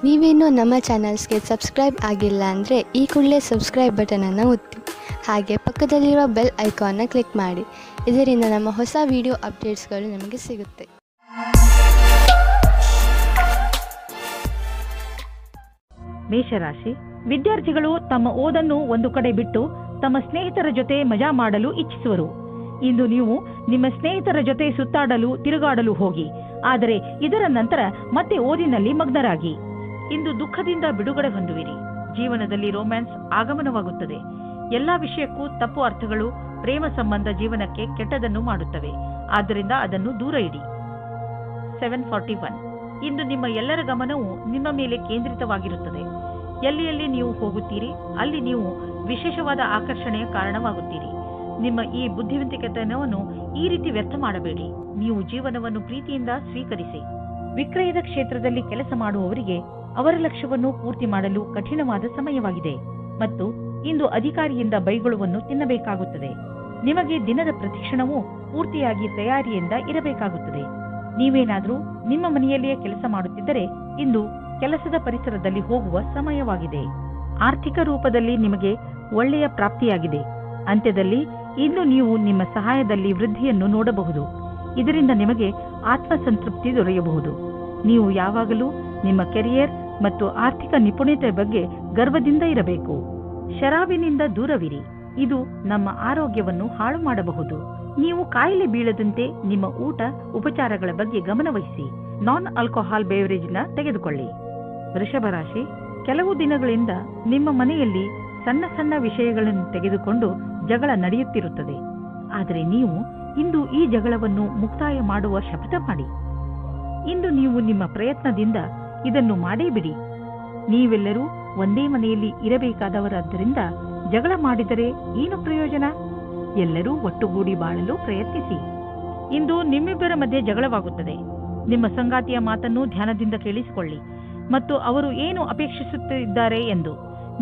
ನೀವೇನೂ ನಮ್ಮ ಚಾನಲ್ಸ್ಗೆ ಸಬ್ಸ್ಕ್ರೈಬ್ ಆಗಿಲ್ಲ ಅಂದರೆ ಈ ಕೂಡಲೇ ಸಬ್ಸ್ಕ್ರೈಬ್ ಬಟನನ್ನು ಒತ್ತಿ, ಹಾಗೆ ಪಕ್ಕದಲ್ಲಿರುವ ಬೆಲ್ ಐಕಾನ್ನ ಕ್ಲಿಕ್ ಮಾಡಿ. ಇದರಿಂದ ನಮ್ಮ ಹೊಸ ವಿಡಿಯೋ ಅಪ್ಡೇಟ್ಸ್ಗಳು ನಿಮಗೆ ಸಿಗುತ್ತೆ. ಮೇಷರಾಶಿ ವಿದ್ಯಾರ್ಥಿಗಳು ತಮ್ಮ ಓದನ್ನು ಒಂದು ಕಡೆ ಬಿಟ್ಟು ತಮ್ಮ ಸ್ನೇಹಿತರ ಜೊತೆ ಮಜಾ ಮಾಡಲು ಇಚ್ಛಿಸುವರು. ಇಂದು ನೀವು ನಿಮ್ಮ ಸ್ನೇಹಿತರ ಜೊತೆ ಸುತ್ತಾಡಲು ತಿರುಗಾಡಲು ಹೋಗಿ, ಆದರೆ ಇದರ ನಂತರ ಮತ್ತೆ ಓದಿನಲ್ಲಿ ಮಗ್ನರಾಗಿ. ಇಂದು ದುಃಖದಿಂದ ಬಿಡುಗಡೆ ಹೊಂದುವಿರಿ. ಜೀವನದಲ್ಲಿ ರೊಮ್ಯಾನ್ಸ್ ಆಗಮನವಾಗುತ್ತದೆ. ಎಲ್ಲಾ ವಿಷಯಕ್ಕೂ ತಪ್ಪು ಅರ್ಥಗಳು ಪ್ರೇಮ ಸಂಬಂಧ ಜೀವನಕ್ಕೆ ಕೆಟ್ಟದನ್ನು ಮಾಡುತ್ತವೆ, ಆದ್ದರಿಂದ ಅದನ್ನು ದೂರ ಇಡಿ. 741 ಇಂದು ನಿಮ್ಮ ಎಲ್ಲರ ಗಮನವು ನಿಮ್ಮ ಮೇಲೆ ಕೇಂದ್ರಿತವಾಗಿರುತ್ತದೆ. ಎಲ್ಲಿ ನೀವು ಹೋಗುತ್ತೀರಿ ಅಲ್ಲಿ ನೀವು ವಿಶೇಷವಾದ ಆಕರ್ಷಣೆಯ ಕಾರಣವಾಗುತ್ತೀರಿ. ನಿಮ್ಮ ಈ ಬುದ್ಧಿವಂತಿಕೆತನವನ್ನು ಈ ರೀತಿ ವ್ಯರ್ಥ ಮಾಡಬೇಡಿ. ನೀವು ಜೀವನವನ್ನು ಪ್ರೀತಿಯಿಂದ ಸ್ವೀಕರಿಸಿ. ವಿಕ್ರಯದ ಕ್ಷೇತ್ರದಲ್ಲಿ ಕೆಲಸ ಮಾಡುವವರಿಗೆ ಅವರ ಲಕ್ಷ್ಯವನ್ನು ಪೂರ್ತಿ ಮಾಡಲು ಕಠಿಣವಾದ ಸಮಯವಾಗಿದೆ ಮತ್ತು ಇಂದು ಅಧಿಕಾರಿಯಿಂದ ಬೈಗುಳವನ್ನು ತಿನ್ನಬೇಕಾಗುತ್ತದೆ. ನಿಮಗೆ ದಿನದ ಪ್ರತಿಕ್ಷಣವೂ ಪೂರ್ತಿಯಾಗಿ ತಯಾರಿಯಿಂದ ಇರಬೇಕಾಗುತ್ತದೆ. ನೀವೇನಾದರೂ ನಿಮ್ಮ ಮನೆಯಲ್ಲಿಯೇ ಕೆಲಸ ಮಾಡುತ್ತಿದ್ದರೆ ಇಂದು ಕೆಲಸದ ಪರಿಸರದಲ್ಲಿ ಹೋಗುವ ಸಮಯವಾಗಿದೆ. ಆರ್ಥಿಕ ರೂಪದಲ್ಲಿ ನಿಮಗೆ ಒಳ್ಳೆಯ ಪ್ರಾಪ್ತಿಯಾಗಿದೆ. ಅಂತ್ಯದಲ್ಲಿ ಇಂದು ನೀವು ನಿಮ್ಮ ಸಹಾಯದಲ್ಲಿ ವೃದ್ಧಿಯನ್ನು ನೋಡಬಹುದು. ಇದರಿಂದ ನಿಮಗೆ ಆತ್ಮಸಂತೃಪ್ತಿ ದೊರೆಯಬಹುದು. ನೀವು ಯಾವಾಗಲೂ ನಿಮ್ಮ ಕೆರಿಯರ್ ಮತ್ತು ಆರ್ಥಿಕ ನಿಪುಣತೆ ಬಗ್ಗೆ ಗರ್ವದಿಂದ ಇರಬೇಕು. ಶರಾಬಿನಿಂದ ದೂರವಿರಿ. ಇದು ನಮ್ಮ ಆರೋಗ್ಯವನ್ನು ಹಾಳು ಮಾಡಬಹುದು. ನೀವು ಕಾಯಿಲೆ ಬೀಳದಂತೆ ನಿಮ್ಮ ಊಟ ಉಪಚಾರಗಳ ಬಗ್ಗೆ ಗಮನವಹಿಸಿ. ನಾನ್ ಆಲ್ಕೋಹಾಲ್ ಬೇವರೇಜ್ನ ತೆಗೆದುಕೊಳ್ಳಿ. ವೃಷಭ ರಾಶಿ ಕೆಲವು ದಿನಗಳಿಂದ ನಿಮ್ಮ ಮನೆಯಲ್ಲಿ ಸಣ್ಣ ಸಣ್ಣ ವಿಷಯಗಳನ್ನು ತೆಗೆದುಕೊಂಡು ಜಗಳ ನಡೆಯುತ್ತಿರುತ್ತದೆ. ಆದರೆ ನೀವು ಇಂದು ಈ ಜಗಳವನ್ನು ಮುಕ್ತಾಯ ಮಾಡುವ ಶಪಥ ಮಾಡಿ. ಇಂದು ನೀವು ನಿಮ್ಮ ಪ್ರಯತ್ನದಿಂದ ಇದನ್ನು ಮಾಡೇ ಬಿಡಿ. ನೀವೆಲ್ಲರೂ ಒಂದೇ ಮನೆಯಲ್ಲಿ ಇರಬೇಕಾದವರಾದ್ದರಿಂದ ಜಗಳ ಮಾಡಿದರೆ ಏನು ಪ್ರಯೋಜನ? ಎಲ್ಲರೂ ಒಟ್ಟುಗೂಡಿ ಬಾಳಲು ಪ್ರಯತ್ನಿಸಿ. ಇಂದು ನಿಮ್ಮಿಬ್ಬರ ಮಧ್ಯೆ ಜಗಳವಾಗುತ್ತದೆ. ನಿಮ್ಮ ಸಂಗಾತಿಯ ಮಾತನ್ನು ಧ್ಯಾನದಿಂದ ಕೇಳಿಸಿಕೊಳ್ಳಿ ಮತ್ತು ಅವರು ಏನು ಅಪೇಕ್ಷಿಸುತ್ತಿದ್ದಾರೆ ಎಂದು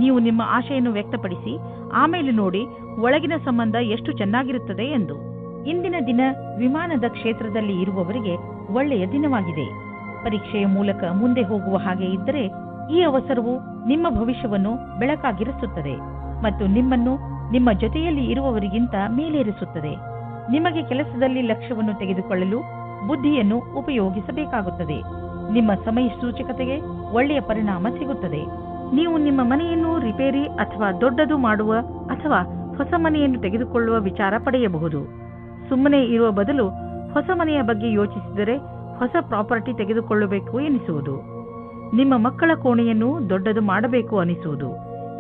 ನೀವು ನಿಮ್ಮ ಆಶೆಯನ್ನು ವ್ಯಕ್ತಪಡಿಸಿ. ಆಮೇಲೆ ನೋಡಿ ಒಳಗಿನ ಸಂಬಂಧ ಎಷ್ಟು ಚೆನ್ನಾಗಿರುತ್ತದೆ ಎಂದು. ಇಂದಿನ ದಿನ ವಿಮಾನದ ಕ್ಷೇತ್ರದಲ್ಲಿ ಇರುವವರಿಗೆ ಒಳ್ಳೆಯ ದಿನವಾಗಿದೆ. ಪರೀಕ್ಷೆಯ ಮೂಲಕ ಮುಂದೆ ಹೋಗುವ ಹಾಗೆ ಇದ್ದರೆ ಈ ಅವಸರವು ನಿಮ್ಮ ಭವಿಷ್ಯವನ್ನು ಬೆಳಕಾಗಿರಿಸುತ್ತದೆ ಮತ್ತು ನಿಮ್ಮನ್ನು ನಿಮ್ಮ ಜೊತೆಯಲ್ಲಿ ಇರುವವರಿಗಿಂತ ಮೇಲೇರಿಸುತ್ತದೆ. ನಿಮಗೆ ಕೆಲಸದಲ್ಲಿ ಲಕ್ಷ್ಯವನ್ನು ತೆಗೆದುಕೊಳ್ಳಲು ಬುದ್ಧಿಯನ್ನು ಉಪಯೋಗಿಸಬೇಕಾಗುತ್ತದೆ. ನಿಮ್ಮ ಸಮಯ ಸೂಚಕತೆಗೆ ಒಳ್ಳೆಯ ಪರಿಣಾಮ ಸಿಗುತ್ತದೆ. ನೀವು ನಿಮ್ಮ ಮನೆಯನ್ನು ರಿಪೇರಿ ಅಥವಾ ದೊಡ್ಡದು ಮಾಡುವ ಅಥವಾ ಹೊಸ ಮನೆಯನ್ನು ತೆಗೆದುಕೊಳ್ಳುವ ವಿಚಾರ ಪಡೆಯಬಹುದು. ಸುಮ್ಮನೆ ಇರುವ ಬದಲು ಹೊಸ ಮನೆಯ ಬಗ್ಗೆ ಯೋಚಿಸಿದರೆ ಹೊಸ ಪ್ರಾಪರ್ಟಿ ತೆಗೆದುಕೊಳ್ಳಬೇಕು ಎನಿಸುವುದು. ನಿಮ್ಮ ಮಕ್ಕಳ ಕೋಣೆಯನ್ನು ದೊಡ್ಡದು ಮಾಡಬೇಕು ಅನಿಸುವುದು.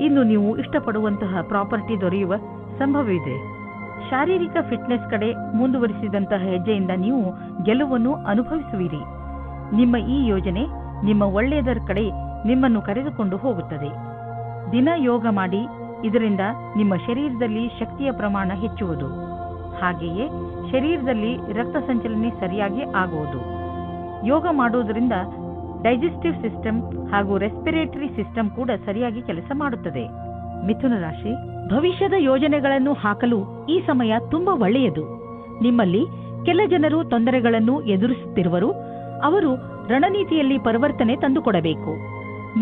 ಇಂದು ನೀವು ಇಷ್ಟಪಡುವಂತಹ ಪ್ರಾಪರ್ಟಿ ದೊರೆಯುವ ಸಂಭವವಿದೆ. ಶಾರೀರಿಕ ಫಿಟ್ನೆಸ್ ಕಡೆ ಮುಂದುವರಿಸಿದಂತಹ ಹೆಜ್ಜೆಯಿಂದ ನೀವು ಗೆಲುವನ್ನು ಅನುಭವಿಸುವಿರಿ. ನಿಮ್ಮ ಈ ಯೋಜನೆ ನಿಮ್ಮ ಒಳ್ಳೆಯದರ ಕಡೆ ನಿಮ್ಮನ್ನು ಕರೆದುಕೊಂಡು ಹೋಗುತ್ತದೆ. ದಿನ ಯೋಗ ಮಾಡಿ. ಇದರಿಂದ ನಿಮ್ಮ ಶರೀರದಲ್ಲಿ ಶಕ್ತಿಯ ಪ್ರಮಾಣ ಹೆಚ್ಚುವುದು. ಹಾಗೆಯೇ ಶರೀರದಲ್ಲಿ ರಕ್ತ ಸಂಚಲನೆ ಸರಿಯಾಗಿ ಆಗುವುದು. ಯೋಗ ಮಾಡುವುದರಿಂದ ಡೈಜೆಸ್ಟಿವ್ ಸಿಸ್ಟಮ್ ಹಾಗೂ ರೆಸ್ಪಿರೇಟರಿ ಸಿಸ್ಟಮ್ ಕೂಡ ಸರಿಯಾಗಿ ಕೆಲಸ ಮಾಡುತ್ತದೆ. ಮಿಥುನ ರಾಶಿ ಭವಿಷ್ಯದ ಯೋಜನೆಗಳನ್ನು ಹಾಕಲು ಈ ಸಮಯ ತುಂಬಾ ಒಳ್ಳೆಯದು. ನಿಮ್ಮಲ್ಲಿ ಕೆಲ ಜನರು ತೊಂದರೆಗಳನ್ನು ಎದುರಿಸುತ್ತಿರುವರು. ಅವರು ರಣನೀತಿಯಲ್ಲಿ ಪರಿವರ್ತನೆ ತಂದುಕೊಡಬೇಕು.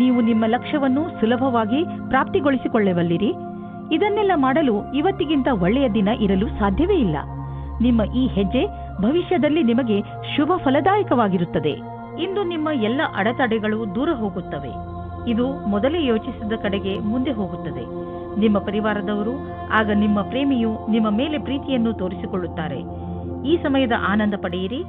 ನೀವು ನಿಮ್ಮ ಲಕ್ಷ್ಯವನ್ನು ಸುಲಭವಾಗಿ ಪ್ರಾಪ್ತಿಗೊಳಿಸಿಕೊಳ್ಳಬಲ್ಲಿರಿ. ಇದನ್ನೆಲ್ಲ ಮಾಡಲು ಇವತ್ತಿಗಿಂತ ಒಳ್ಳೆಯ ದಿನ ಇರಲು ಸಾಧ್ಯವೇ ಇಲ್ಲ. ನಿಮ್ಮ ಈ ಹೆಜ್ಜೆ ಭವಿಷ್ಯದಲ್ಲಿ ನಿಮಗೆ ಶುಭ ಫಲದಾಯಕವಾಗಿರುತ್ತದೆ. ಇಂದು ನಿಮ್ಮ ಎಲ್ಲ ಅಡೆತಡೆಗಳು ದೂರ ಹೋಗುತ್ತವೆ. ಇದು ಮೊದಲೇ ಯೋಚಿಸಿದ ಕಡೆಗೆ ಮುಂದೆ ಹೋಗುತ್ತದೆ. ನಿಮ್ಮ ಪರಿವಾರದವರು ಆಗ ನಿಮ್ಮ ಪ್ರೇಮಿಯು ನಿಮ್ಮ ಮೇಲೆ ಪ್ರೀತಿಯನ್ನು ತೋರಿಸಿಕೊಳ್ಳುತ್ತಾರೆ. ಈ ಸಮಯದ ಆನಂದ ಪಡೆಯಿರಿ.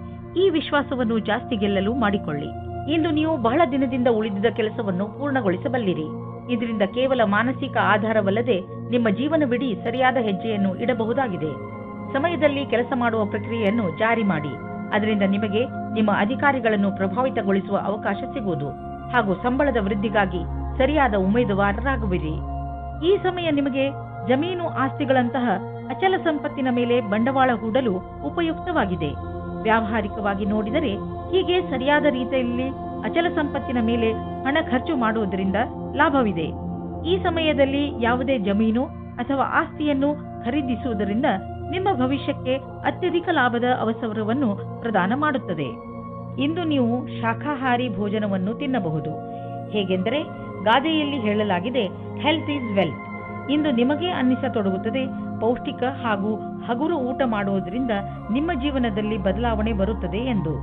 ಈ ವಿಶ್ವಾಸವನ್ನು ಜಾಸ್ತಿ ಗೆಲ್ಲಲು ಮಾಡಿಕೊಳ್ಳಿ. ಇಂದು ನೀವು ಬಹಳ ದಿನದಿಂದ ಉಳಿದಿದ್ದ ಕೆಲಸವನ್ನು ಪೂರ್ಣಗೊಳಿಸಬಲ್ಲಿರಿ. ಇದರಿಂದ ಕೇವಲ ಮಾನಸಿಕ ಆಧಾರವಲ್ಲದೆ ನಿಮ್ಮ ಜೀವನವಿಡೀ ಸರಿಯಾದ ಹೆಜ್ಜೆಯನ್ನು ಇಡಬಹುದಾಗಿದೆ. ಸಮಯದಲ್ಲಿ ಕೆಲಸ ಮಾಡುವ ಪ್ರಕ್ರಿಯೆಯನ್ನು ಜಾರಿ ಮಾಡಿ. ಅದರಿಂದ ನಿಮಗೆ ನಿಮ್ಮ ಅಧಿಕಾರಿಗಳನ್ನು ಪ್ರಭಾವಿತಗೊಳಿಸುವ ಅವಕಾಶ ಸಿಗುವುದು ಹಾಗೂ ಸಂಬಳದ ವೃದ್ಧಿಗಾಗಿ ಸರಿಯಾದ ಉಮೇದುವಾರರಾಗುವಿರಿ. ಈ ಸಮಯ ನಿಮಗೆ ಜಮೀನು ಆಸ್ತಿಗಳಂತಹ ಅಚಲ ಸಂಪತ್ತಿನ ಮೇಲೆ ಬಂಡವಾಳ ಹೂಡಲು ಉಪಯುಕ್ತವಾಗಿದೆ. ವ್ಯಾವಹಾರಿಕವಾಗಿ ನೋಡಿದರೆ ಹೀಗೆ ಸರಿಯಾದ ರೀತಿಯಲ್ಲಿ ಅಚಲ ಸಂಪತ್ತಿನ ಮೇಲೆ ಹಣ ಖರ್ಚು ಮಾಡುವುದರಿಂದ ಲಾಭವಿದೆ. ಈ ಸಮಯದಲ್ಲಿ ಯಾವುದೇ ಜಮೀನು ಅಥವಾ ಆಸ್ತಿಯನ್ನು ಖರೀದಿಸುವುದರಿಂದ ನಿಮ್ಮ ಭವಿಷ್ಯಕ್ಕೆ ಅತ್ಯಧಿಕ ಲಾಭದ ಅವಸರವನ್ನು ಪ್ರದಾನ ಮಾಡುತ್ತದೆ. ಇಂದು ನೀವು ಶಾಖಾಹಾರಿ ಭೋಜನವನ್ನು ತಿನ್ನಬಹುದು. ಹೇಗೆಂದರೆ ಗಾದೆಯಲ್ಲಿ ಹೇಳಲಾಗಿದೆ, ಹೆಲ್ತ್ ಈಸ್ ವೆಲ್ತ್. ಇಂದು ನಿಮಗೆ ಅನ್ನಿಸತೊಡಗುತ್ತದೆ, ಪೌಷ್ಟಿಕ ಹಾಗೂ ಹಗುರು ಊಟ ಮಾಡುವುದರಿಂದ ನಿಮ್ಮ ಜೀವನದಲ್ಲಿ ಬದಲಾವಣೆ ಬರುತ್ತದೆ ಎಂದು.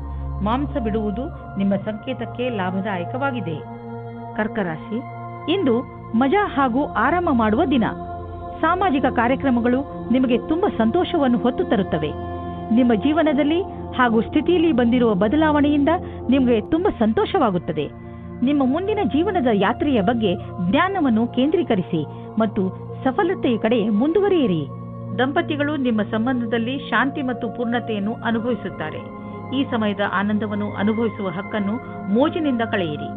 ಮಾಂಸ ಬಿಡುವುದು ನಿಮ್ಮ ಸಂಕೇತಕ್ಕೆ ಲಾಭದಾಯಕವಾಗಿದೆ. ಕರ್ಕ ರಾಶಿ, ಇಂದು ಮಜಾ ಹಾಗೂ ಆರಾಮ ಮಾಡುವ ದಿನ. ಸಾಮಾಜಿಕ ಕಾರ್ಯಕ್ರಮಗಳು ನಿಮಗೆ ತುಂಬ ಸಂತೋಷವನ್ನು ಹೊತ್ತು ತರುತ್ತವೆ. ನಿಮ್ಮ ಜೀವನದಲ್ಲಿ ಹಾಗೂ ಸ್ಥಿತಿಯಲ್ಲಿ ಬಂದಿರುವ ಬದಲಾವಣೆಯಿಂದ ನಿಮಗೆ ತುಂಬ ಸಂತೋಷವಾಗುತ್ತದೆ. ನಿಮ್ಮ ಮುಂದಿನ ಜೀವನದ ಯಾತ್ರೆಯ ಬಗ್ಗೆ ಜ್ಞಾನವನ್ನು ಕೇಂದ್ರೀಕರಿಸಿ ಮತ್ತು ಸಫಲತೆಯ ಕಡೆ ಮುಂದುವರಿಯಿರಿ. ದಂಪತಿಗಳು ನಿಮ್ಮ ಸಂಬಂಧದಲ್ಲಿ ಶಾಂತಿ ಮತ್ತು ಪೂರ್ಣತೆಯನ್ನು ಅನುಭವಿಸುತ್ತಾರೆ. ಈ ಸಮಯದ ಆನಂದವನ್ನು ಅನುಭವಿಸುವ ಹಕ್ಕನ್ನು ಮೋಜಿನಿಂದ ಕಳೆಯಿರಿ.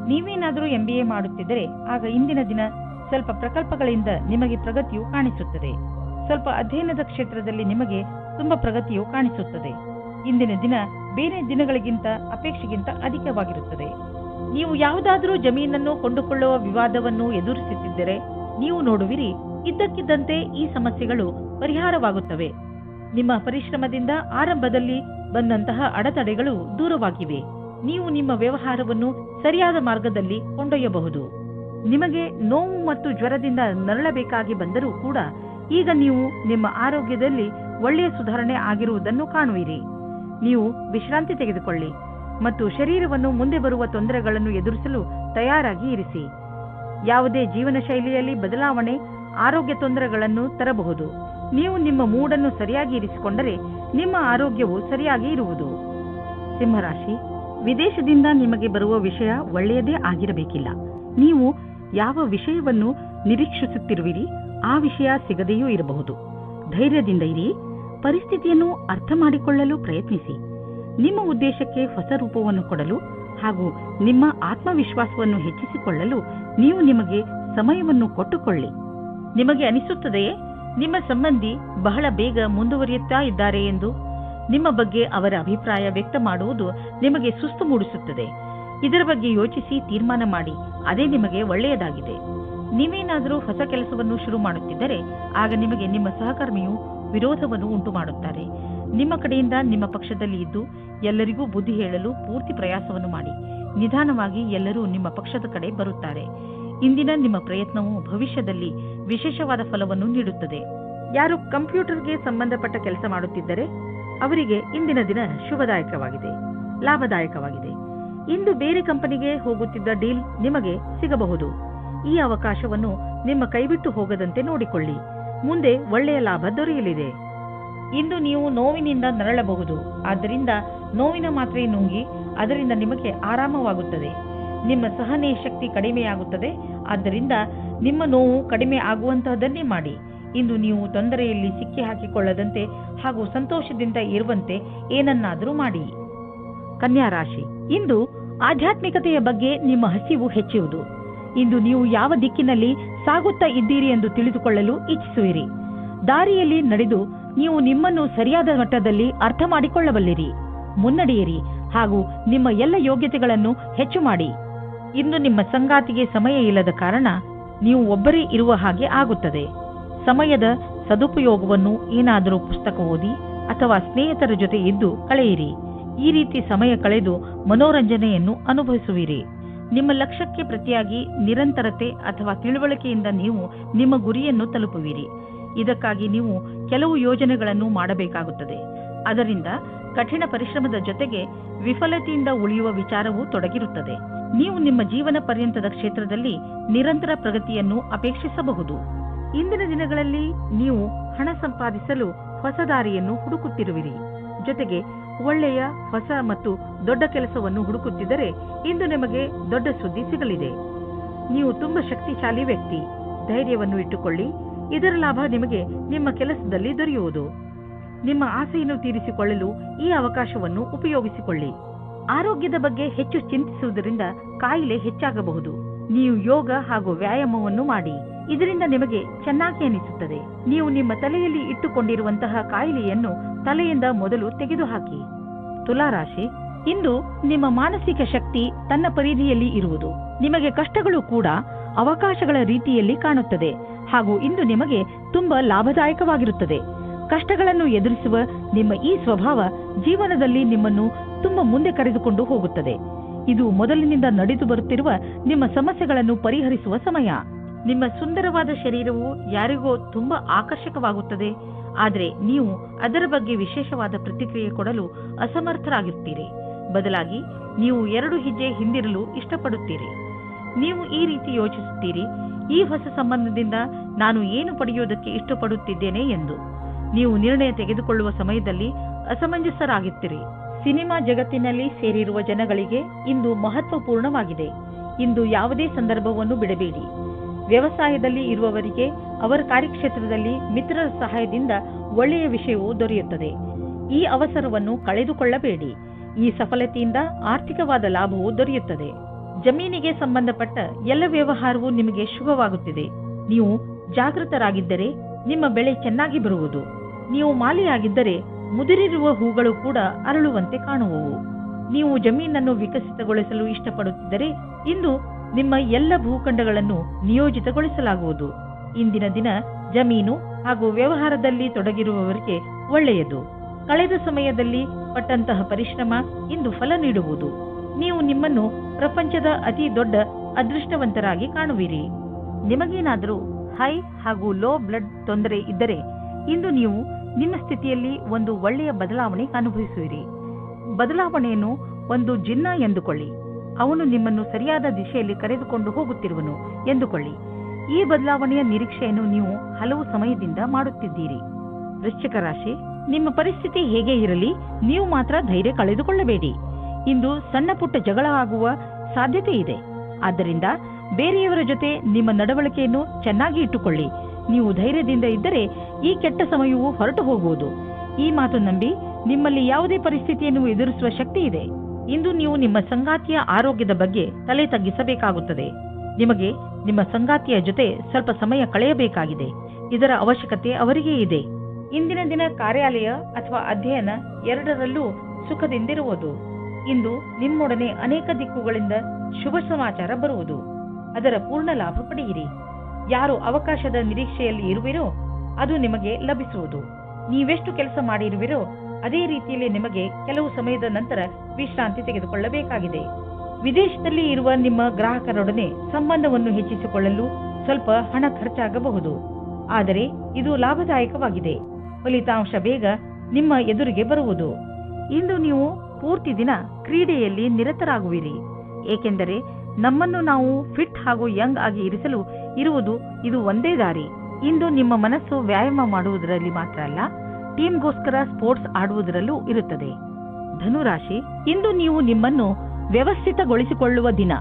ನೀವೇನಾದರೂ MBA ಮಾಡುತ್ತಿದ್ದರೆ ಆಗ ಇಂದಿನ ದಿನ ಸ್ವಲ್ಪ ಪ್ರಕಲ್ಪಗಳಿಂದ ನಿಮಗೆ ಪ್ರಗತಿಯು ಕಾಣಿಸುತ್ತದೆ. ಸ್ವಲ್ಪ ಅಧ್ಯಯನದ ಕ್ಷೇತ್ರದಲ್ಲಿ ನಿಮಗೆ ತುಂಬಾ ಪ್ರಗತಿಯು ಕಾಣಿಸುತ್ತದೆ. ಇಂದಿನ ದಿನ ಬೇರೆ ದಿನಗಳಿಗಿಂತ ಅಪೇಕ್ಷೆಗಿಂತ ಅಧಿಕವಾಗಿರುತ್ತದೆ. ನೀವು ಯಾವುದಾದರೂ ಜಮೀನನ್ನು ಕೊಂಡುಕೊಳ್ಳುವ ವಿವಾದವನ್ನು ಎದುರಿಸುತ್ತಿದ್ದರೆ ನೀವು ನೋಡುವಿರಿ, ಇದ್ದಕ್ಕಿದ್ದಂತೆ ಈ ಸಮಸ್ಯೆಗಳು ಪರಿಹಾರವಾಗುತ್ತವೆ. ನಿಮ್ಮ ಪರಿಶ್ರಮದಿಂದ ಆರಂಭದಲ್ಲಿ ಬಂದಂತಹ ಅಡೆತಡೆಗಳು ದೂರವಾಗಿವೆ. ನೀವು ನಿಮ್ಮ ವ್ಯವಹಾರವನ್ನು ಸರಿಯಾದ ಮಾರ್ಗದಲ್ಲಿ ಕೊಂಡೊಯ್ಯಬಹುದು. ನಿಮಗೆ ನೋವು ಮತ್ತು ಜ್ವರದಿಂದ ನರಳಬೇಕಾಗಿ ಬಂದರೂ ಕೂಡ ಈಗ ನೀವು ನಿಮ್ಮ ಆರೋಗ್ಯದಲ್ಲಿ ಒಳ್ಳೆಯ ಸುಧಾರಣೆ ಆಗಿರುವುದನ್ನು ಕಾಣುವಿರಿ. ನೀವು ವಿಶ್ರಾಂತಿ ತೆಗೆದುಕೊಳ್ಳಿ ಮತ್ತು ಶರೀರವನ್ನು ಮುಂದೆ ಬರುವ ತೊಂದರೆಗಳನ್ನು ಎದುರಿಸಲು ತಯಾರಾಗಿ ಇರಿಸಿ. ಯಾವುದೇ ಜೀವನ ಶೈಲಿಯಲ್ಲಿ ಬದಲಾವಣೆ ಆರೋಗ್ಯ ತೊಂದರೆಗಳನ್ನು ತರಬಹುದು. ನೀವು ನಿಮ್ಮ ಮೂಡನ್ನು ಸರಿಯಾಗಿ ಇರಿಸಿಕೊಂಡರೆ ನಿಮ್ಮ ಆರೋಗ್ಯವು ಸರಿಯಾಗಿ ಇರುವುದು. ಸಿಂಹರಾಶಿ, ವಿದೇಶದಿಂದ ನಿಮಗೆ ಬರುವ ವಿಷಯ ಒಳ್ಳೆಯದೇ ಆಗಿರಬೇಕಿಲ್ಲ. ನೀವು ಯಾವ ವಿಷಯವನ್ನು ನಿರೀಕ್ಷಿಸುತ್ತಿರುವಿರಿ ಆ ವಿಷಯ ಸಿಗದೆಯೂ ಇರಬಹುದು. ಧೈರ್ಯದಿಂದ ಇರಿ. ಪರಿಸ್ಥಿತಿಯನ್ನು ಅರ್ಥ ಮಾಡಿಕೊಳ್ಳಲು ಪ್ರಯತ್ನಿಸಿ. ನಿಮ್ಮ ಉದ್ದೇಶಕ್ಕೆ ಹೊಸ ರೂಪವನ್ನು ಕೊಡಲು ಹಾಗೂ ನಿಮ್ಮ ಆತ್ಮವಿಶ್ವಾಸವನ್ನು ಹೆಚ್ಚಿಸಿಕೊಳ್ಳಲು ನೀವು ನಿಮಗೆ ಸಮಯವನ್ನು ಕೊಟ್ಟುಕೊಳ್ಳಿ. ನಿಮಗೆ ಅನಿಸುತ್ತದೆಯೇ ನಿಮ್ಮ ಸಂಬಂಧಿ ಬಹಳ ಬೇಗ ಮುಂದುವರಿಯುತ್ತಾ ಇದ್ದಾರೆ ಎಂದು? ನಿಮ್ಮ ಬಗ್ಗೆ ಅವರ ಅಭಿಪ್ರಾಯ ವ್ಯಕ್ತ ಮಾಡುವುದು ನಿಮಗೆ ಸುಸ್ತು ಮೂಡಿಸುತ್ತದೆ. ಇದರ ಬಗ್ಗೆ ಯೋಚಿಸಿ ತೀರ್ಮಾನ ಮಾಡಿ. ಅದೇ ನಿಮಗೆ ಒಳ್ಳೆಯದಾಗಿದೆ. ನೀವೇನಾದರೂ ಹೊಸ ಕೆಲಸವನ್ನು ಶುರು ಮಾಡುತ್ತಿದ್ದರೆ ಆಗ ನಿಮಗೆ ನಿಮ್ಮ ಸಹಕರ್ಮಿಯು ವಿರೋಧವನ್ನು ಉಂಟು ಮಾಡುತ್ತಾರೆ. ನಿಮ್ಮ ಕಡೆಯಿಂದ ನಿಮ್ಮ ಪಕ್ಷದಲ್ಲಿ ಇದ್ದು ಎಲ್ಲರಿಗೂ ಬುದ್ಧಿ ಹೇಳಲು ಪೂರ್ತಿ ಪ್ರಯಾಸವನ್ನು ಮಾಡಿ. ನಿಧಾನವಾಗಿ ಎಲ್ಲರೂ ನಿಮ್ಮ ಪಕ್ಷದ ಕಡೆ ಬರುತ್ತಾರೆ. ಇಂದಿನ ನಿಮ್ಮ ಪ್ರಯತ್ನವು ಭವಿಷ್ಯದಲ್ಲಿ ವಿಶೇಷವಾದ ಫಲವನ್ನು ನೀಡುತ್ತದೆ. ಯಾರು ಕಂಪ್ಯೂಟರ್ಗೆ ಸಂಬಂಧಪಟ್ಟ ಕೆಲಸ ಮಾಡುತ್ತಿದ್ದರೆ ಅವರಿಗೆ ಇಂದಿನ ದಿನ ಶುಭದಾಯಕವಾಗಿದೆ, ಲಾಭದಾಯಕವಾಗಿದೆ. ಇಂದು ಬೇರೆ ಕಂಪನಿಗೆ ಹೋಗುತ್ತಿದ್ದ ಡೀಲ್ ನಿಮಗೆ ಸಿಗಬಹುದು. ಈ ಅವಕಾಶವನ್ನು ನಿಮ್ಮ ಕೈಬಿಟ್ಟು ಹೋಗದಂತೆ ನೋಡಿಕೊಳ್ಳಿ. ಮುಂದೆ ಒಳ್ಳೆಯ ಲಾಭ ದೊರೆಯಲಿದೆ. ಇಂದು ನೀವು ನೋವಿನಿಂದ ನರಳಬಹುದು. ಆದ್ದರಿಂದ ನೋವಿನ ಮಾತ್ರೆ ನುಂಗಿ, ಅದರಿಂದ ನಿಮಗೆ ಆರಾಮವಾಗುತ್ತದೆ. ನಿಮ್ಮ ಸಹನೆ ಶಕ್ತಿ ಕಡಿಮೆಯಾಗುತ್ತದೆ. ಆದ್ದರಿಂದ ನಿಮ್ಮ ನೋವು ಕಡಿಮೆ ಆಗುವಂತಹದನ್ನೇ ಮಾಡಿ. ಇಂದು ನೀವು ತೊಂದರೆಯಲ್ಲಿ ಸಿಕ್ಕಿ ಹಾಕಿಕೊಳ್ಳದಂತೆ ಹಾಗೂ ಸಂತೋಷದಿಂದ ಇರುವಂತೆ ಏನನ್ನಾದರೂ ಮಾಡಿ. ಕನ್ಯಾ ರಾಶಿ, ಇಂದು ಆಧ್ಯಾತ್ಮಿಕತೆಯ ಬಗ್ಗೆ ನಿಮ್ಮ ಹಸಿವು ಹೆಚ್ಚುವುದು. ಇಂದು ನೀವು ಯಾವ ದಿಕ್ಕಿನಲ್ಲಿ ಸಾಗುತ್ತಾ ಇದ್ದೀರಿ ಎಂದು ತಿಳಿದುಕೊಳ್ಳಲು ಇಚ್ಛಿಸುವಿರಿ. ದಾರಿಯಲ್ಲಿ ನಡೆದು ನೀವು ನಿಮ್ಮನ್ನು ಸರಿಯಾದ ಮಟ್ಟದಲ್ಲಿ ಅರ್ಥ ಮಾಡಿಕೊಳ್ಳಬಲ್ಲಿರಿ. ಮುನ್ನಡೆಯಿರಿ ಹಾಗೂ ನಿಮ್ಮ ಎಲ್ಲ ಯೋಗ್ಯತೆಗಳನ್ನು ಹೆಚ್ಚು ಮಾಡಿ. ಇಂದು ನಿಮ್ಮ ಸಂಗಾತಿಗೆ ಸಮಯ ಇಲ್ಲದ ಕಾರಣ ನೀವು ಒಬ್ಬರೇ ಇರುವ ಹಾಗೆ ಆಗುತ್ತದೆ. ಸಮಯದ ಸದುಪಯೋಗವನ್ನು ಏನಾದರೂ ಪುಸ್ತಕ ಓದಿ ಅಥವಾ ಸ್ನೇಹಿತರ ಜೊತೆ ಇದ್ದು ಕಳೆಯಿರಿ. ಈ ರೀತಿ ಸಮಯ ಕಳೆದು ಮನೋರಂಜನೆಯನ್ನು ಅನುಭವಿಸುವಿರಿ. ನಿಮ್ಮ ಲಕ್ಷ್ಯಕ್ಕೆ ಪ್ರತಿಯಾಗಿ ನಿರಂತರತೆ ಅಥವಾ ತಿಳುವಳಿಕೆಯಿಂದ ನೀವು ನಿಮ್ಮ ಗುರಿಯನ್ನು ತಲುಪುವಿರಿ. ಇದಕ್ಕಾಗಿ ನೀವು ಕೆಲವು ಯೋಜನೆಗಳನ್ನು ಮಾಡಬೇಕಾಗುತ್ತದೆ. ಅದರಿಂದ ಕಠಿಣ ಪರಿಶ್ರಮದ ಜೊತೆಗೆ ವಿಫಲತೆಯಿಂದ ಉಳಿಯುವ ವಿಚಾರವೂ ತೊಡಗಿರುತ್ತದೆ. ನೀವು ನಿಮ್ಮ ಜೀವನ ಪರ್ಯಂತದ ಕ್ಷೇತ್ರದಲ್ಲಿ ನಿರಂತರ ಪ್ರಗತಿಯನ್ನು ಅಪೇಕ್ಷಿಸಬಹುದು. ಇಂದಿನ ದಿನಗಳಲ್ಲಿ ನೀವು ಹಣ ಸಂಪಾದಿಸಲು ಹೊಸ ದಾರಿಯನ್ನು ಹುಡುಕುತ್ತಿರುವಿರಿ. ಜೊತೆಗೆ ಒಳ್ಳೆಯ ಹೊಸ ಮತ್ತು ದೊಡ್ಡ ಕೆಲಸವನ್ನು ಹುಡುಕುತ್ತಿದ್ದರೆ ಇಂದು ನಿಮಗೆ ದೊಡ್ಡ ಸುದ್ದಿ ಸಿಗಲಿದೆ. ನೀವು ತುಂಬಾ ಶಕ್ತಿಶಾಲಿ ವ್ಯಕ್ತಿ. ಧೈರ್ಯವನ್ನು ಇಟ್ಟುಕೊಳ್ಳಿ. ಇದರ ಲಾಭ ನಿಮಗೆ ನಿಮ್ಮ ಕೆಲಸದಲ್ಲಿ ದೊರೆಯುವುದು. ನಿಮ್ಮ ಆಸೆಯನ್ನು ತೀರಿಸಿಕೊಳ್ಳಲು ಈ ಅವಕಾಶವನ್ನು ಉಪಯೋಗಿಸಿಕೊಳ್ಳಿ. ಆರೋಗ್ಯದ ಬಗ್ಗೆ ಹೆಚ್ಚು ಚಿಂತಿಸುವುದರಿಂದ ಕಾಯಿಲೆ ಹೆಚ್ಚಾಗಬಹುದು. ನೀವು ಯೋಗ ಹಾಗೂ ವ್ಯಾಯಾಮವನ್ನು ಮಾಡಿ. ಇದರಿಂದ ನಿಮಗೆ ಚೆನ್ನಾಗಿ ಅನಿಸುತ್ತದೆ. ನೀವು ನಿಮ್ಮ ತಲೆಯಲ್ಲಿ ಇಟ್ಟುಕೊಂಡಿರುವಂತಹ ಕಾಯಿಲೆಯನ್ನು ತಲೆಯಿಂದ ಮೊದಲು ತೆಗೆದುಹಾಕಿ. ತುಲಾರಾಶಿ, ಇಂದು ನಿಮ್ಮ ಮಾನಸಿಕ ಶಕ್ತಿ ತನ್ನ ಪರಿಧಿಯಲ್ಲಿ ಇರುವುದು. ನಿಮಗೆ ಕಷ್ಟಗಳು ಕೂಡ ಅವಕಾಶಗಳ ರೀತಿಯಲ್ಲಿ ಕಾಣುತ್ತದೆ ಹಾಗೂ ಇಂದು ನಿಮಗೆ ತುಂಬಾ ಲಾಭದಾಯಕವಾಗಿರುತ್ತದೆ. ಕಷ್ಟಗಳನ್ನು ಎದುರಿಸುವ ನಿಮ್ಮ ಈ ಸ್ವಭಾವ ಜೀವನದಲ್ಲಿ ನಿಮ್ಮನ್ನು ತುಂಬಾ ಮುಂದೆ ಕರೆದುಕೊಂಡು ಹೋಗುತ್ತದೆ. ಇದು ಮೊದಲಿನಿಂದ ನಡೆದು ಬರುತ್ತಿರುವ ನಿಮ್ಮ ಸಮಸ್ಯೆಗಳನ್ನು ಪರಿಹರಿಸುವ ಸಮಯ. ನಿಮ್ಮ ಸುಂದರವಾದ ಶರೀರವು ಯಾರಿಗೋ ತುಂಬಾ ಆಕರ್ಷಕವಾಗುತ್ತದೆ, ಆದರೆ ನೀವು ಅದರ ಬಗ್ಗೆ ವಿಶೇಷವಾದ ಪ್ರತಿಕ್ರಿಯೆ ಕೊಡಲು ಅಸಮರ್ಥರಾಗಿರ್ತೀರಿ. ಬದಲಾಗಿ ನೀವು 2 ಹೆಜ್ಜೆ ಹಿಂದಿರಲು ಇಷ್ಟಪಡುತ್ತೀರಿ. ನೀವು ಈ ರೀತಿ ಯೋಚಿಸುತ್ತೀರಿ, ಈ ಹೊಸ ಸಂಬಂಧದಿಂದ ನಾನು ಏನು ಪಡೆಯುವುದಕ್ಕೆ ಇಷ್ಟಪಡುತ್ತಿದ್ದೇನೆ ಎಂದು. ನೀವು ನಿರ್ಣಯ ತೆಗೆದುಕೊಳ್ಳುವ ಸಮಯದಲ್ಲಿ ಅಸಮಂಜಸರಾಗಿರ್ತೀರಿ. ಸಿನಿಮಾ ಜಗತ್ತಿನಲ್ಲಿ ಸೇರಿರುವ ಜನಗಳಿಗೆ ಇಂದು ಮಹತ್ವಪೂರ್ಣವಾಗಿದೆ. ಇಂದು ಯಾವುದೇ ಸಂದರ್ಭವನ್ನು ಬಿಡಬೇಡಿ. ವ್ಯವಸಾಯದಲ್ಲಿ ಇರುವವರಿಗೆ ಅವರ ಕಾರ್ಯಕ್ಷೇತ್ರದಲ್ಲಿ ಮಿತ್ರರ ಸಹಾಯದಿಂದ ಒಳ್ಳೆಯ ವಿಷಯವು ದೊರೆಯುತ್ತದೆ. ಈ ಅವಸರವನ್ನು ಕಳೆದುಕೊಳ್ಳಬೇಡಿ. ಈ ಸಫಲತೆಯಿಂದ ಆರ್ಥಿಕವಾದ ಲಾಭವು ದೊರೆಯುತ್ತದೆ. ಜಮೀನಿಗೆ ಸಂಬಂಧಪಟ್ಟ ಎಲ್ಲ ವ್ಯವಹಾರವೂ ನಿಮಗೆ ಶುಭವಾಗುತ್ತಿದೆ. ನೀವು ಜಾಗೃತರಾಗಿದ್ದರೆ ನಿಮ್ಮ ಬೆಳೆ ಚೆನ್ನಾಗಿ ಬರುವುದು. ನೀವು ಮಾಲಿಯಾಗಿದ್ದರೆ ಮುದುರಿರುವ ಹೂಗಳು ಕೂಡ ಅರಳುವಂತೆ ಕಾಣುವವು. ನೀವು ಜಮೀನನ್ನು ವಿಕಸಿತಗೊಳಿಸಲು ಇಷ್ಟಪಡುತ್ತಿದ್ದರೆ ಇಂದು ನಿಮ್ಮ ಎಲ್ಲ ಭೂಖಂಡಗಳನ್ನು ನಿಯೋಜಿತಗೊಳಿಸಲಾಗುವುದು. ಇಂದಿನ ದಿನ ಜಮೀನು ಹಾಗೂ ವ್ಯವಹಾರದಲ್ಲಿ ತೊಡಗಿರುವವರಿಗೆ ಒಳ್ಳೆಯದು. ಕಳೆದ ಸಮಯದಲ್ಲಿ ಪಟ್ಟಂತಹ ಪರಿಶ್ರಮ ಇಂದು ಫಲ ನೀಡುವುದು. ನೀವು ನಿಮ್ಮನ್ನು ಪ್ರಪಂಚದ ಅತಿ ದೊಡ್ಡ ಅದೃಷ್ಟವಂತರಾಗಿ ಕಾಣುವಿರಿ. ನಿಮಗೇನಾದರೂ ಹೈ ಹಾಗೂ ಲೋ ಬ್ಲಡ್ ತೊಂದರೆ ಇದ್ದರೆ ಇಂದು ನೀವು ನಿಮ್ಮ ಸ್ಥಿತಿಯಲ್ಲಿ ಒಂದು ಒಳ್ಳೆಯ ಬದಲಾವಣೆ ಅನುಭವಿಸುವಿರಿ. ಬದಲಾವಣೆಯನ್ನು ಒಂದು ಜಿನ್ನ ಎಂದುಕೊಳ್ಳಿ. ಅವನು ನಿಮ್ಮನ್ನು ಸರಿಯಾದ ದಿಶೆಯಲ್ಲಿ ಕರೆದುಕೊಂಡು ಹೋಗುತ್ತಿರುವನು ಎಂದುಕೊಳ್ಳಿ. ಈ ಬದಲಾವಣೆಯ ನಿರೀಕ್ಷೆಯನ್ನು ನೀವು ಹಲವು ಸಮಯದಿಂದ ಮಾಡುತ್ತಿದ್ದೀರಿ. ವೃಶ್ಚಿಕ ರಾಶಿ, ನಿಮ್ಮ ಪರಿಸ್ಥಿತಿ ಹೇಗೆ ಇರಲಿ, ನೀವು ಮಾತ್ರ ಧೈರ್ಯ ಕಳೆದುಕೊಳ್ಳಬೇಡಿ. ಇಂದು ಸಣ್ಣ ಪುಟ್ಟ ಜಗಳ ಆಗುವ ಸಾಧ್ಯತೆ ಇದೆ. ಆದ್ದರಿಂದ ಬೇರೆಯವರ ಜೊತೆ ನಿಮ್ಮ ನಡವಳಿಕೆಯನ್ನು ಚೆನ್ನಾಗಿ ಇಟ್ಟುಕೊಳ್ಳಿ. ನೀವು ಧೈರ್ಯದಿಂದ ಇದ್ದರೆ ಈ ಕೆಟ್ಟ ಸಮಯವು ಹೊರಟು ಹೋಗುವುದು. ಈ ಮಾತು ನಂಬಿ ನಿಮ್ಮಲ್ಲಿ ಯಾವುದೇ ಪರಿಸ್ಥಿತಿಯನ್ನು ಎದುರಿಸುವ ಶಕ್ತಿ ಇದೆ. ಇಂದು ನೀವು ನಿಮ್ಮ ಸಂಗಾತಿಯ ಆರೋಗ್ಯದ ಬಗ್ಗೆ ತಲೆ ತಗ್ಗಿಸಬೇಕಾಗುತ್ತದೆ. ನಿಮಗೆ ನಿಮ್ಮ ಸಂಗಾತಿಯ ಜೊತೆ ಸ್ವಲ್ಪ ಸಮಯ ಕಳೆಯಬೇಕಾಗಿದೆ. ಇದರ ಅವಶ್ಯಕತೆ ಅವರಿಗೆ ಇದೆ. ಇಂದಿನ ದಿನ ಕಾರ್ಯಾಲಯ ಅಥವಾ ಅಧ್ಯಯನ ಎರಡರಲ್ಲೂ ಸುಖದಿಂದಿರುವುದು. ಇಂದು ನಿಮ್ಮೊಡನೆ ಅನೇಕ ದಿಕ್ಕುಗಳಿಂದ ಶುಭ ಸಮಾಚಾರ ಬರುವುದು. ಅದರ ಪೂರ್ಣ ಲಾಭ ಪಡೆಯಿರಿ. ಯಾರು ಅವಕಾಶದ ನಿರೀಕ್ಷೆಯಲ್ಲಿ ಇರುವಿರೋ ಅದು ನಿಮಗೆ ಲಭಿಸುವುದು. ನೀವೆಷ್ಟು ಕೆಲಸ ಮಾಡಿರುವಿರೋ ಅದೇ ರೀತಿಯಲ್ಲಿ ನಿಮಗೆ ಕೆಲವು ಸಮಯದ ನಂತರ ವಿಶ್ರಾಂತಿ ತೆಗೆದುಕೊಳ್ಳಬೇಕಾಗಿದೆ. ವಿದೇಶದಲ್ಲಿ ಇರುವ ನಿಮ್ಮ ಗ್ರಾಹಕರೊಡನೆ ಸಂಬಂಧವನ್ನು ಹೆಚ್ಚಿಸಿಕೊಳ್ಳಲು ಸ್ವಲ್ಪ ಹಣ ಖರ್ಚಾಗಬಹುದು, ಆದರೆ ಇದು ಲಾಭದಾಯಕವಾಗಿದೆ. ಫಲಿತಾಂಶ ಬೇಗ ನಿಮ್ಮ ಎದುರಿಗೆ ಬರುವುದು. ಇಂದು ನೀವು ಪೂರ್ತಿ ದಿನ ಕ್ರೀಡೆಯಲ್ಲಿ ನಿರತರಾಗುವಿರಿ, ಏಕೆಂದರೆ ನಮ್ಮನ್ನು ನಾವು ಫಿಟ್ ಹಾಗೂ ಯಂಗ್ ಆಗಿ ಇರಿಸಲು ಇರುವುದು ಇದು ಒಂದೇ ದಾರಿ. ಇಂದು ನಿಮ್ಮ ಮನಸ್ಸು ವ್ಯಾಯಾಮ ಮಾಡುವುದರಲ್ಲಿ ಮಾತ್ರ ಅಲ್ಲ, ಟೀಮ್ಗೋಸ್ಕರ ಸ್ಪೋರ್ಟ್ಸ್ ಆಡುವುದರಲ್ಲೂ ಇರುತ್ತದೆ. ಧನುರಾಶಿ, ಇಂದು ನೀವು ನಿಮ್ಮನ್ನು ವ್ಯವಸ್ಥಿತಗೊಳಿಸಿಕೊಳ್ಳುವ ದಿನ.